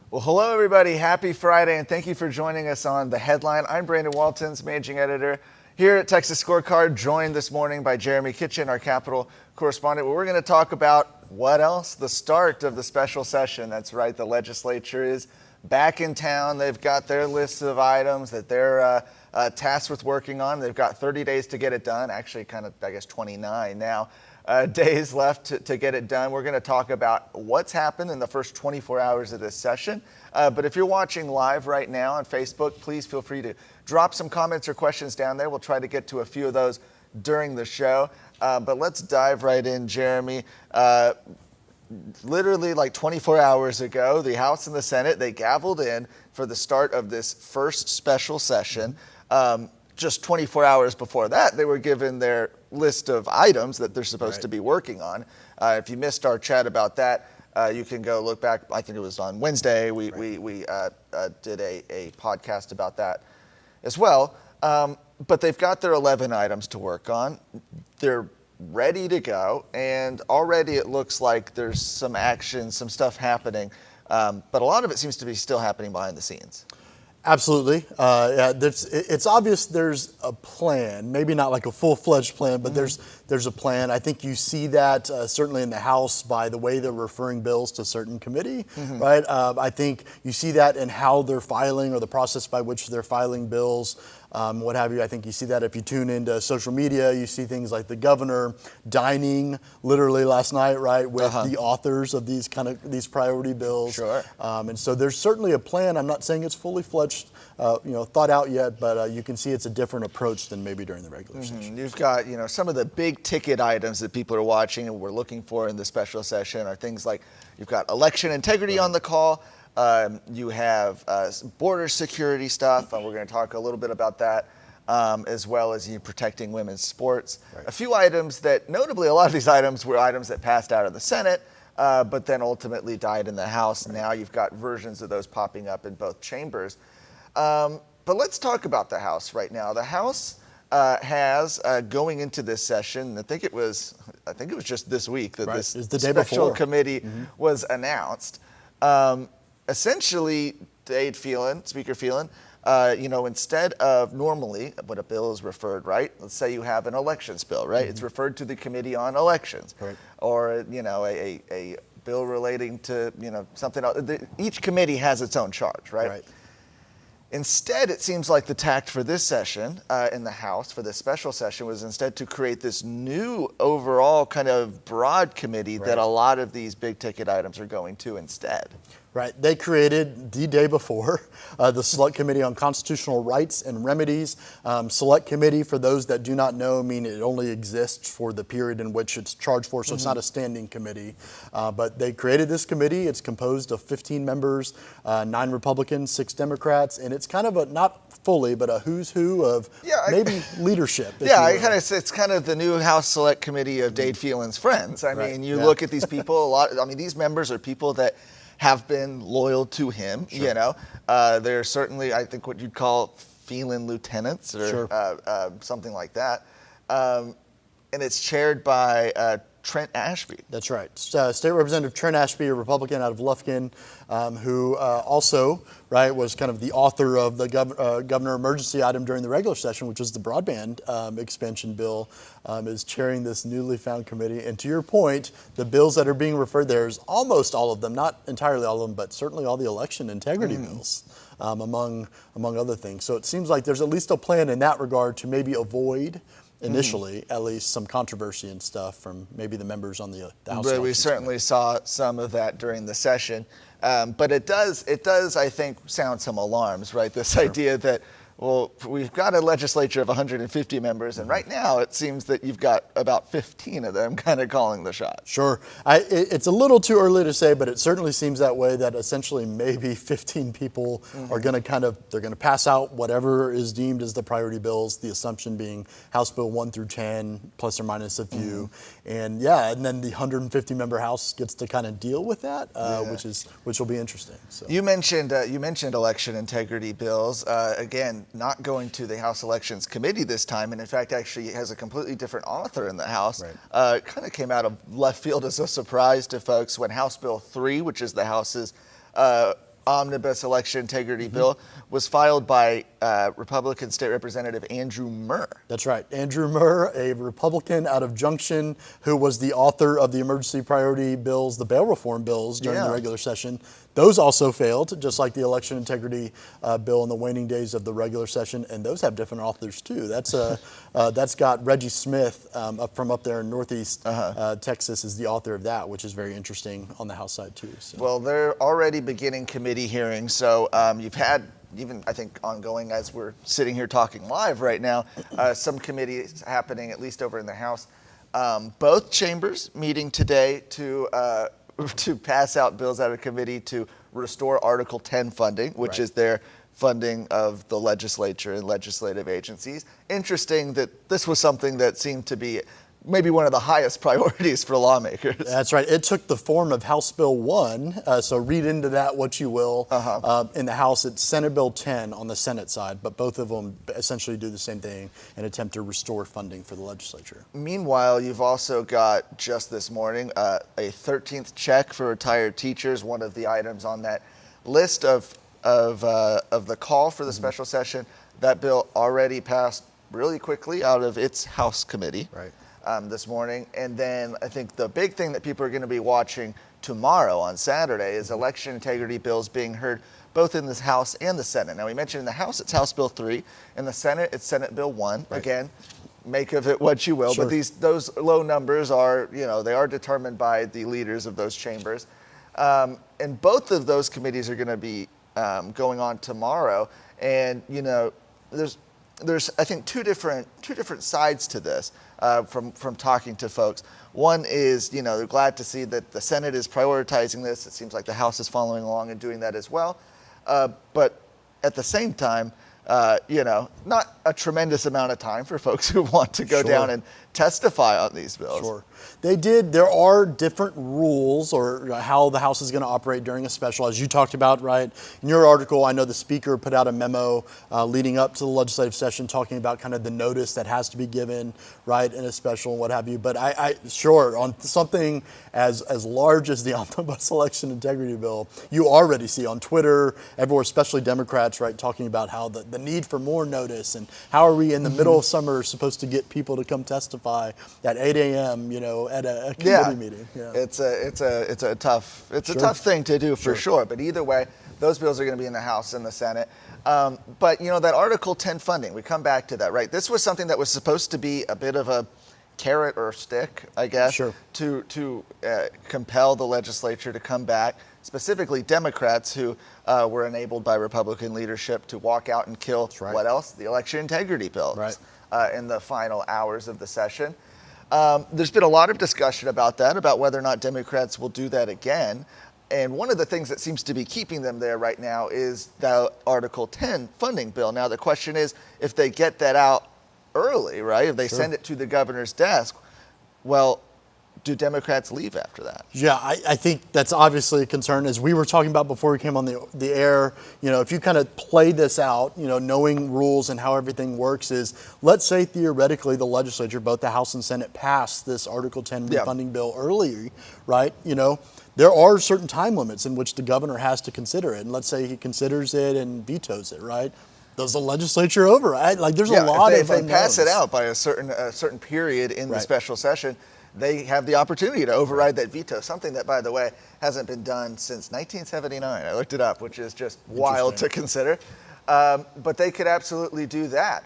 Well, hello, everybody. Happy Friday, and thank you for joining us on The Headline. I'm Brandon Waltens, managing editor here at Texas Scorecard, joined this morning by Jeramy Kitchen, our Capitol correspondent, where we're going to talk about what else? The start of the special session. That's right, the legislature is back in town. They've got their list of items that they're tasked with working on. They've got 30 days to get it done, actually kind of, 29 now. Days left to get it done. We're going to talk about what's happened in the first 24 hours of this session. But if you're watching live right now on Facebook, please feel free to drop some comments or questions down there. We'll try to get to a few of those during the show. But let's dive right in, Jeramy. Literally like 24 hours ago, the House and the Senate, they gavelled in for the start of this first special session. Just 24 hours before that, they were given their list of items that they're supposed to be working on. If you missed our chat about that, you can go look back. I think it was on Wednesday. We did a podcast about that as well. But they've got their 11 items to work on. They're ready to go, and already it looks like there's some action, some stuff happening. But a lot of it seems to be still happening behind the scenes. Absolutely. It's obvious there's a plan, maybe not like a full-fledged plan, but there's a plan. I think you see that certainly in the House by the way they're referring bills to certain committee, right? I think you see that in how they're filing or the process by which they're filing bills. What have you. I think you see that if you tune into social media, you see things like the governor dining literally last night, right, with the authors of these priority bills. Sure. And so there's certainly a plan. I'm not saying it's fully fledged, thought out yet, but you can see it's a different approach than maybe during the regular session. You've got, some of the big ticket items that people are watching and we're looking for in the special session are things like you've got election integrity on the call. You have border security stuff, and we're going to talk a little bit about that, as well as protecting women's sports. A few items that, notably, a lot of these items were items that passed out of the Senate, but then ultimately died in the House. Now you've got versions of those popping up in both chambers. But let's talk about the House right now. The House has, going into this session, I think it was just this week that this special committee was announced. Essentially, Speaker Phelan, instead of normally when a bill is referred, right? Let's say you have an elections bill, right? It's referred to the Committee on Elections, or a bill relating to something else. Each committee has its own charge, right? Instead, it seems like the tact for this session in the House, for this special session, was instead to create this new overall kind of broad committee that a lot of these big ticket items are going to instead. Right. They created the day before the Select Committee on Constitutional Rights and Remedies. Select Committee, for those that do not know, mean it only exists for the period in which it's charged for, so it's not a standing committee. But they created this committee. It's composed of 15 members, 9 Republicans, 6 Democrats, and it's kind of not fully, but a who's who of maybe leadership. It's kind of the new House Select Committee of Dade Phelan's friends. I mean, you look at these people, these members are people that have been loyal to him, They're certainly, I think, what you'd call Phelan lieutenants or something like that. And it's chaired by Trent Ashby. That's right. State Representative Trent Ashby, a Republican out of Lufkin, who also, was kind of the author of the governor emergency item during the regular session, which was the broadband expansion bill, is chairing this newly found committee. And to your point, the bills that are being referred there is almost all of them, not entirely all of them, but certainly all the election integrity bills, among other things. So it seems like there's at least a plan in that regard to maybe avoid initially, at least, some controversy and stuff from maybe the members on the House. But we certainly saw some of that during the session. But it does, I think, sound some alarms, right? This idea that, well, we've got a legislature of 150 members, and right now it seems that you've got about 15 of them kind of calling the shots. Sure. It's a little too early to say, but it certainly seems that way, that essentially maybe 15 people are going to they're going to pass out whatever is deemed as the priority bills, the assumption being House Bill 1 through 10, plus or minus a few. And then the 150 member House gets to kind of deal with that, which will be interesting. So. You mentioned election integrity bills. Again, not going to the House Elections Committee this time, and in fact actually has a completely different author in the House. Kind of came out of left field as a surprise to folks when House Bill 3, which is the House's omnibus election integrity bill was filed by Republican State Representative Andrew Murr. That's right. Andrew Murr, a Republican out of Junction, who was the author of the emergency priority bills, the bail reform bills during the regular session. Those also failed, just like the election integrity bill in the waning days of the regular session, and those have different authors too. That's got Reggie Smith from up there in Northeast Texas is the author of that, which is very interesting on the House side too. So. Well, they're already beginning committee hearings, so you've had, even I think ongoing as we're sitting here talking live right now, some committees happening at least over in the House. Both chambers meeting today to pass out bills out of committee to restore Article 10 funding, which is their funding of the legislature and legislative agencies. Interesting that this was something that seemed to be maybe one of the highest priorities for lawmakers. That's right. It took the form of House Bill 1, so read into that what you will. In the House, it's Senate Bill 10 on the Senate side, but both of them essentially do the same thing and attempt to restore funding for the legislature. Meanwhile, you've also got, just this morning, a 13th check for retired teachers, one of the items on that list of the call for the special session. That bill already passed really quickly out of its House committee. This morning. And then I think the big thing that people are going to be watching tomorrow on Saturday is election integrity bills being heard both in the House and the Senate. Now, we mentioned in the House, it's House Bill 3. In the Senate, it's Senate Bill 1. Again, make of it what you will. But those low numbers are, they are determined by the leaders of those chambers. And both of those committees are going to be going on tomorrow. And, there's I think two different sides to this from talking to folks. One is, they're glad to see that the Senate is prioritizing this. It seems like the House is following along and doing that as well. But at the same time, not a tremendous amount of time for folks who want to go down and testify on these bills. There are different rules or how the House is going to operate during a special, as you talked about, right? In your article, I know the Speaker put out a memo leading up to the legislative session talking about kind of the notice that has to be given, right, in a special and what have you. But on something as large as the Omnibus Election Integrity Bill, you already see on Twitter, everywhere, especially Democrats, right, talking about how the need for more notice and how are we in the middle of summer supposed to get people to come testify at 8 a.m., at a committee meeting. It's a tough thing to do for sure. But either way, those bills are going to be in the House and the Senate. But that Article 10 funding, we come back to that, right? This was something that was supposed to be a bit of a carrot or stick, I guess, to compel the legislature to come back, specifically Democrats who were enabled by Republican leadership to walk out and kill what else? The election integrity bills in the final hours of the session. There's been a lot of discussion about that, about whether or not Democrats will do that again. And one of the things that seems to be keeping them there right now is the Article 10 funding bill. Now, the question is, if they get that out early, right, if they send it to the governor's desk, well, do Democrats leave after that? Yeah, I think that's obviously a concern. As we were talking about before we came on the air, if you kind of play this out, knowing rules and how everything works is, let's say theoretically the legislature, both the House and Senate, passed this Article 10 refunding bill early, right? There are certain time limits in which the governor has to consider it. And let's say he considers it and vetoes it, right? Does the legislature override? There's a lot of if they pass it out by a certain period in the special session, they have the opportunity to override that veto, something that, by the way, hasn't been done since 1979. I looked it up, which is just wild to consider. But they could absolutely do that.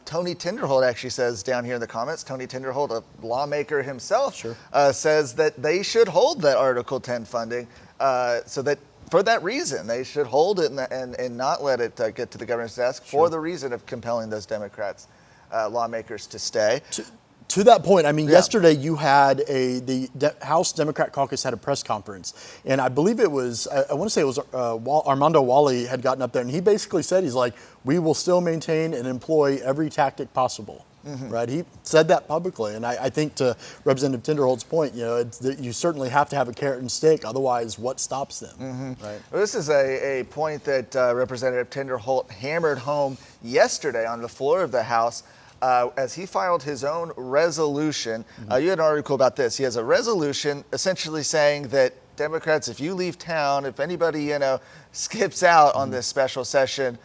Tony Tinderholt actually says down here in the comments, Tony Tinderholt, a lawmaker himself, says that they should hold that Article 10 funding so that for that reason, they should hold it and not let it get to the governor's desk for the reason of compelling those Democrats, lawmakers to stay. To that point, yesterday you had the House Democrat Caucus had a press conference, and I believe it was, I want to say it was Armando Wally had gotten up there, and he basically said, he's like, we will still maintain and employ every tactic possible. Right? He said that publicly, and I think to Representative Tinderholt's point, you certainly have to have a carrot and stick, otherwise what stops them? Right? Well, this is a point that Representative Tinderholt hammered home yesterday on the floor of the House as he filed his own resolution. You had an article about this. He has a resolution essentially saying that Democrats, if you leave town, if anybody, skips out on this special session,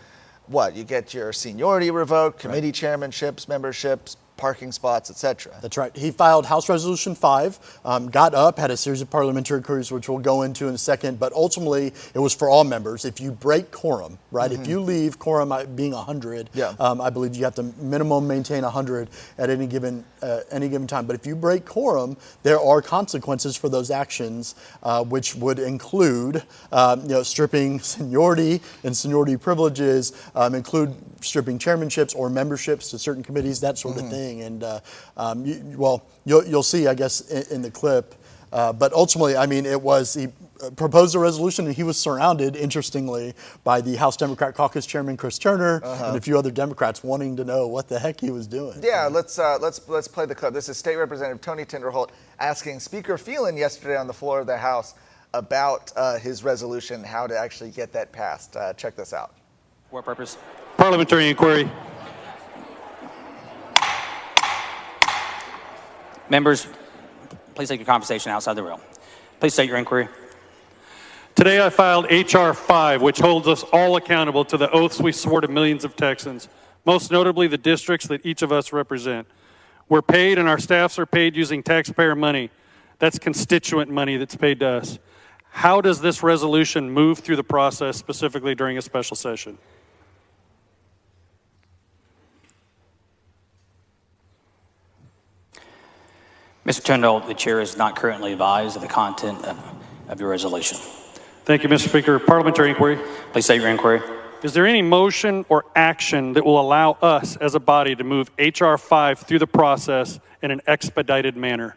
what? You get your seniority revoked, committee chairmanships, memberships, parking spots, etc. That's right. He filed House Resolution 5, got up, had a series of parliamentary inquiries, which we'll go into in a second, but ultimately it was for all members. If you break quorum, right, if you leave quorum being 100, I believe you have to minimum maintain 100 at any given time. But if you break quorum, there are consequences for those actions, which would include, stripping seniority and seniority privileges, include stripping chairmanships or memberships to certain committees, that sort of thing. And you'll see, I guess, in the clip. But ultimately, I mean, he proposed a resolution, and he was surrounded, interestingly, by the House Democrat Caucus Chairman Chris Turner and a few other Democrats wanting to know what the heck he was doing. Yeah, let's play the clip. This is State Representative Tony Tinderholt asking Speaker Phelan yesterday on the floor of the House about his resolution, how to actually get that passed. Check this out. What purpose? Parliamentary inquiry. Members, please take your conversation outside the room. Please state your inquiry. Today I filed H.R. 5, which holds us all accountable to the oaths we swore to millions of Texans, most notably the districts that each of us represent. We're paid and our staffs are paid using taxpayer money. That's constituent money that's paid to us. How does this resolution move through the process, specifically during a special session? Mr. Tindall, the chair is not currently advised of the content of your resolution. Thank you, Mr. Speaker. Parliamentary inquiry. Please state your inquiry. Is there any motion or action that will allow us as a body to move H.R. 5 through the process in an expedited manner?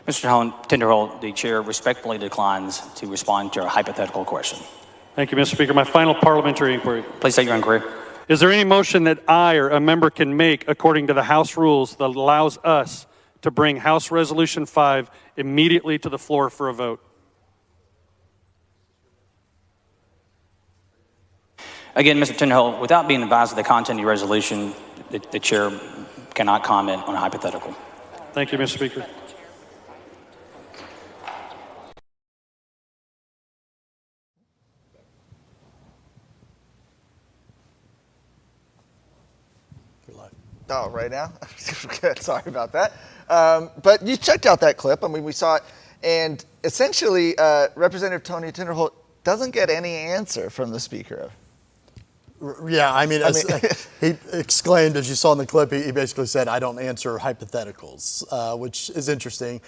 Mr. Tinderholt, the chair respectfully declines to respond to your hypothetical question. Thank you, Mr. Speaker. My final parliamentary inquiry. Please state your inquiry. Is there any motion that I or a member can make according to the House rules that allows us to bring House Resolution 5 immediately to the floor for a vote? Again, Mr. Tinderholt, without being advised of the content of your resolution, the chair cannot comment on a hypothetical. Thank you, Mr. Speaker. Oh, right now? Good, sorry about that. But you checked out that clip. I mean, we saw it. And essentially, Representative Tony Tinderholt doesn't get any answer from the Speaker. Yeah, I mean, he exclaimed, as you saw in the clip, he basically said, I don't answer hypotheticals, which is interesting.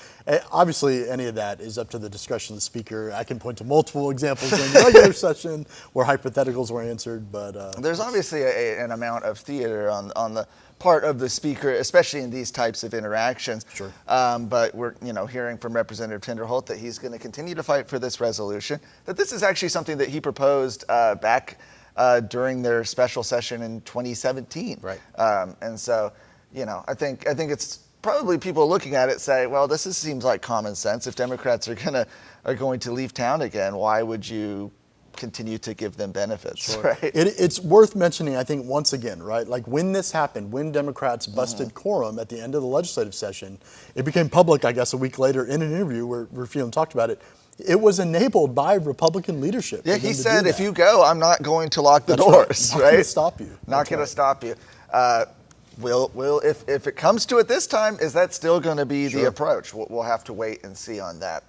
Obviously, any of that is up to the discretion of the Speaker. I can point to multiple examples in the regular session where hypotheticals were answered, but... There's obviously an amount of theater on the part of the Speaker, especially in these types of interactions. Sure. But we're hearing from Representative Tinderholt that he's going to continue to fight for this resolution, that this is actually something that he proposed back during their special session in 2017. Right. And so, I think it's probably people looking at it say, well, this seems like common sense. If Democrats are going to leave town again, why would you continue to give them benefits? Sure. Right? It's worth mentioning, I think, once again, right? Like when this happened, when Democrats busted quorum at the end of the legislative session, it became public, I guess, a week later in an interview where Phelan talked about it. It was enabled by Republican leadership. Yeah, he said, if you go, I'm not going to lock the doors. Not going to stop you. Not going to stop you. If it comes to it this time, is that still going to be the approach? We'll have to wait and see on that.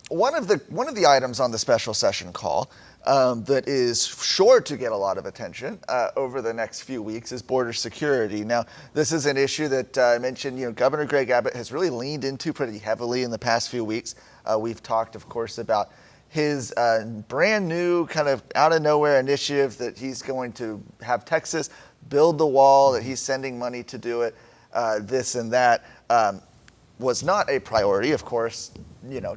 One of the items on the special session call that is sure to get a lot of attention over the next few weeks is border security. Now, this is an issue that I mentioned, Governor Greg Abbott has really leaned into pretty heavily in the past few weeks. We've talked, of course, about his brand new kind of out of nowhere initiative that he's going to have Texas build the wall, that he's sending money to do it, this and that. Was not a priority, of course,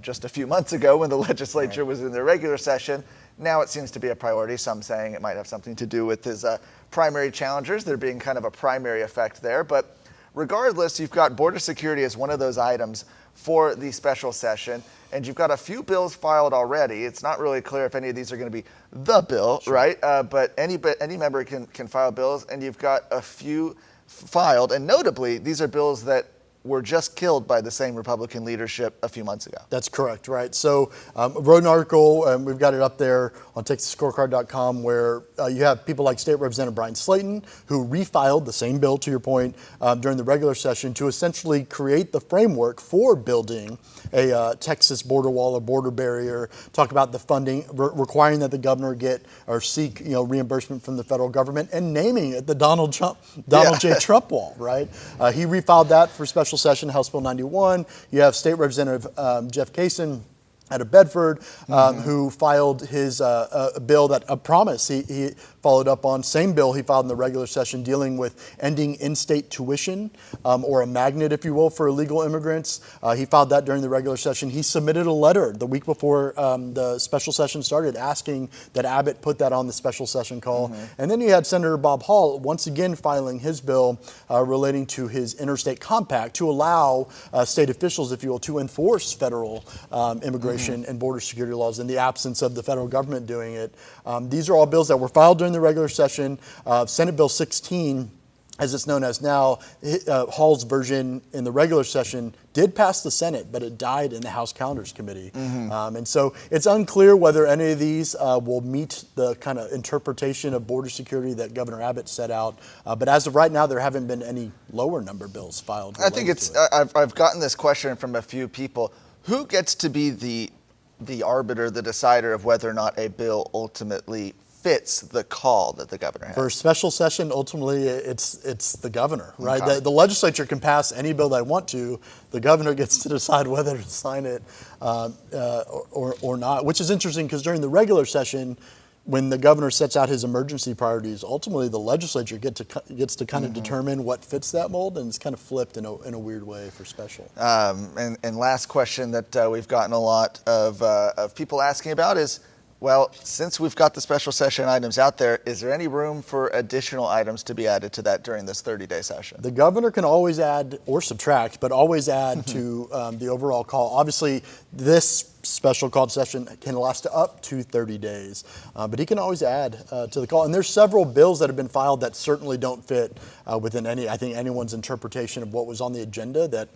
just a few months ago when the legislature was in their regular session. Now it seems to be a priority. Some saying it might have something to do with his primary challengers, there being kind of a primary effect there. But regardless, you've got border security as one of those items for the special session, and you've got a few bills filed already. It's not really clear if any of these are going to be the bill, right? But any member can file bills, and you've got a few filed, and notably, these are bills that were just killed by the same Republican leadership a few months ago. That's correct, right? So wrote an article, and we've got it up there on TexasScorecard.com, where you have people like State Representative Brian Slayton, who refiled the same bill, to your point, during the regular session to essentially create the framework for building a Texas border wall or border barrier, talk about the funding, requiring that the governor get or seek reimbursement from the federal government, and naming it the Donald J. Trump wall, right? He refiled that for special session, House Bill 91. You have State Representative Jeff Kaysen out of Bedford, who filed his bill that a promise he followed up on. Same bill he filed in the regular session dealing with ending in-state tuition, or a magnet, if you will, for illegal immigrants. He filed that during the regular session. He submitted a letter the week before the special session started asking that Abbott put that on the special session call. And then you had Senator Bob Hall once again filing his bill relating to his interstate compact to allow state officials, if you will, to enforce federal immigration and border security laws in the absence of the federal government doing it. These are all bills that were filed during the regular session. Senate Bill 16, as it's known as now, Hall's version in the regular session did pass the Senate, but it died in the House Calendars Committee. And so it's unclear whether any of these will meet the kind of interpretation of border security that Governor Abbott set out. But as of right now, there haven't been any lower number bills filed. I think it's, I've gotten this question from a few people. Who gets to be the arbiter, the decider of whether or not a bill ultimately fits the call that the governor has? For a special session, ultimately, it's the governor, right? Okay. The legislature can pass any bill they want to. The governor gets to decide whether to sign it or not, which is interesting because during the regular session, when the governor sets out his emergency priorities, ultimately the legislature gets to kind of determine what fits that mold, and it's kind of flipped in a weird way for special. And last question that we've gotten a lot of people asking about is, well, since we've got the special session items out there, is there any room for additional items to be added to that during this 30-day session? The governor can always add or subtract, but always add to the overall call. Obviously, this special called session can last up to 30 days, but he can always add to the call. And there's several bills that have been filed that certainly don't fit within anyone's interpretation of what was on the agenda that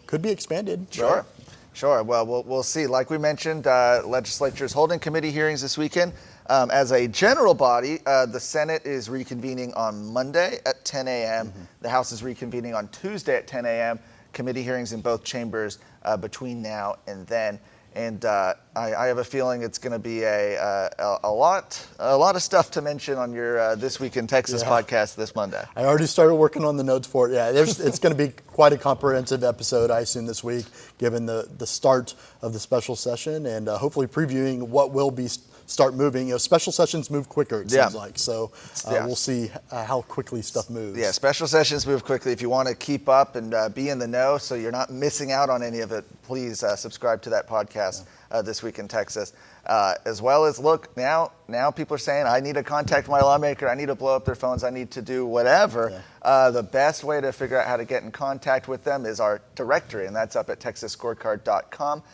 could be expanded. Sure. Right? Sure. Well, we'll see. Like we mentioned, legislature is holding committee hearings this weekend. As a general body, the Senate is reconvening on Monday at 10 a.m. The House is reconvening on Tuesday at 10 a.m. Committee hearings in both chambers between now and then. And I have a feeling it's going to be a lot of stuff to mention on your This Week in Texas podcast this Monday. I already started working on the notes for it. Yeah, it's going to be quite a comprehensive episode, I assume, this week, given the start of the special session, and hopefully previewing what will be start moving. Special sessions move quicker, it seems like. So we'll see how quickly stuff moves. Yeah, special sessions move quickly. If you want to keep up and be in the know so you're not missing out on any of it, please subscribe to that podcast, This Week in Texas. As well as, look, now people are saying, I need to contact my lawmaker, I need to blow up their phones, I need to do whatever. The best way to figure out how to get in contact with them is our directory, and that's up at TexasScorecard.com.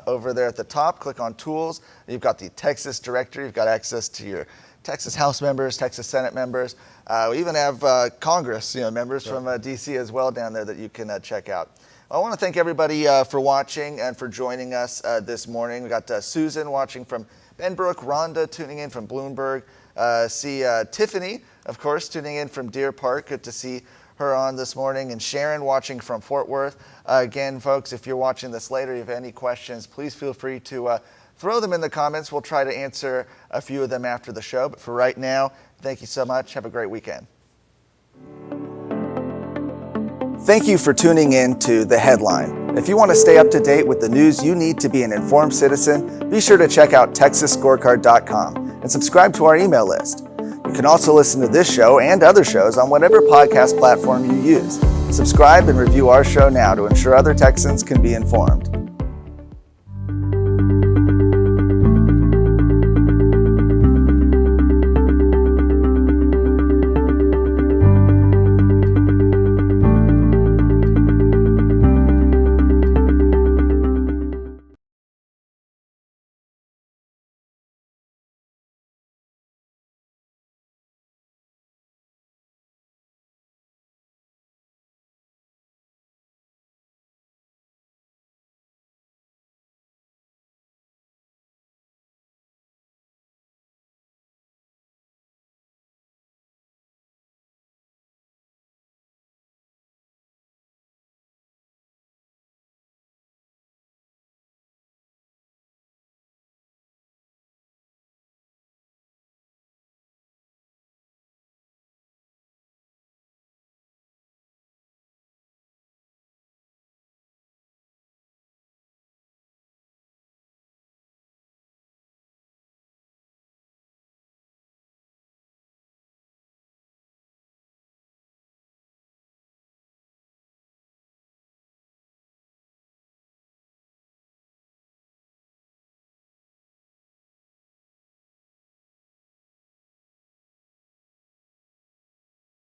Over there at the top, click on Tools. You've got the Texas directory. You've got access to your Texas House members, Texas Senate members. We even have Congress, members from D.C. as well down there that you can check out. I want to thank everybody for watching and for joining us this morning. We got Susan watching from Benbrook, Rhonda tuning in from Bloomberg. See Tiffany, of course, tuning in from Deer Park. Good to see her on this morning, and Sharon watching from Fort Worth. Again, folks, if you're watching this later, if you have any questions, please feel free to throw them in the comments. We'll try to answer a few of them after the show. But for right now, thank you so much. Have a great weekend. Thank you for tuning in to The Headline. If you want to stay up to date with the news you need to be an informed citizen, be sure to check out TexasScorecard.com and subscribe to our email list. You can also listen to this show and other shows on whatever podcast platform you use. Subscribe and review our show now to ensure other Texans can be informed.